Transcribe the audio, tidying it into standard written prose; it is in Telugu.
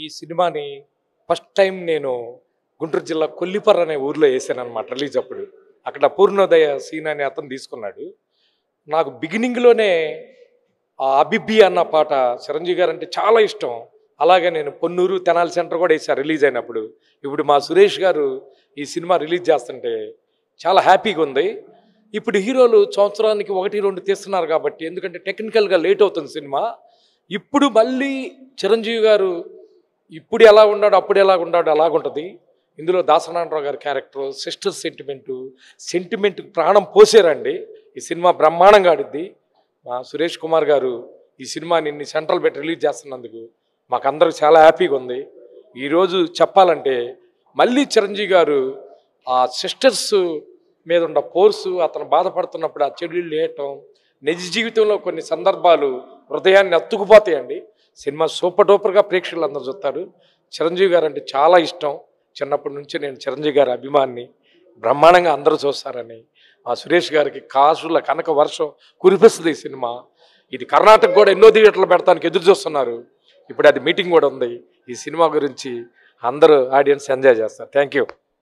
ఈ సినిమాని ఫస్ట్ టైం నేను గుంటూరు జిల్లా కొల్లిపర్ర అనే ఊర్లో వేసాను అనమాట రిలీజ్ అప్పుడు. అక్కడ పూర్ణోదయ సీన్ అనే అతను తీసుకున్నాడు. నాకు బిగినింగ్లోనే ఆ అబిబ్బి అన్న పాట చిరంజీవి గారు అంటే చాలా ఇష్టం. అలాగే నేను పొన్నూరు తెనాలి సెంటర్ కూడా వేసాను రిలీజ్ అయినప్పుడు. ఇప్పుడు మా సురేష్ గారు ఈ సినిమా రిలీజ్ చేస్తుంటే చాలా హ్యాపీగా ఉంది. ఇప్పుడు హీరోలు సంవత్సరానికి 1-2 తీస్తున్నారు కాబట్టి, ఎందుకంటే టెక్నికల్గా లేట్ అవుతుంది సినిమా. ఇప్పుడు మళ్ళీ చిరంజీవి గారు ఇప్పుడు ఎలా ఉన్నాడు అప్పుడు ఎలా ఉన్నాడు అలాగుంటుంది. ఇందులో దాసనారాయణరావు గారి క్యారెక్టర్ సిస్టర్ సెంటిమెంట్ ప్రాణం పోసారండి. ఈ సినిమా బ్రహ్మాండంగా ఆడిద్ది. మా సురేష్ కుమార్ గారు ఈ సినిమాని ఇన్ని సెంట్రల్ పెట్టి రిలీజ్ చేస్తున్నందుకు మాకందరికి చాలా హ్యాపీగా ఉంది. ఈరోజు చెప్పాలంటే మళ్ళీ చిరంజీవి గారు ఆ సిస్టర్స్ మీద ఉన్న ఫోర్సు, అతను బాధపడుతున్నప్పుడు ఆ చెడులు వేయటం, నిజ జీవితంలో కొన్ని సందర్భాలు హృదయాన్ని అత్తుకుపోతాయండి. సినిమా సూపర్ డూపర్గా ప్రేక్షకులు అందరూ చూస్తారు. చిరంజీవి గారు అంటే చాలా ఇష్టం. చిన్నప్పటి నుంచి నేను చిరంజీవి గారి అభిమాన్ని. బ్రహ్మాండంగా అందరూ చూస్తారని మా సురేష్ గారికి కాసుల కనక వర్షం కురిపిస్తుంది ఈ సినిమా. ఇది కర్ణాటక కూడా ఎన్నో థియేటర్లు పెడతానికి ఎదురు చూస్తున్నారు. ఇప్పుడు అది మీటింగ్ కూడా ఉంది. ఈ సినిమా గురించి అందరూ ఆడియన్స్ ఎంజాయ్ చేస్తారు. Thank you.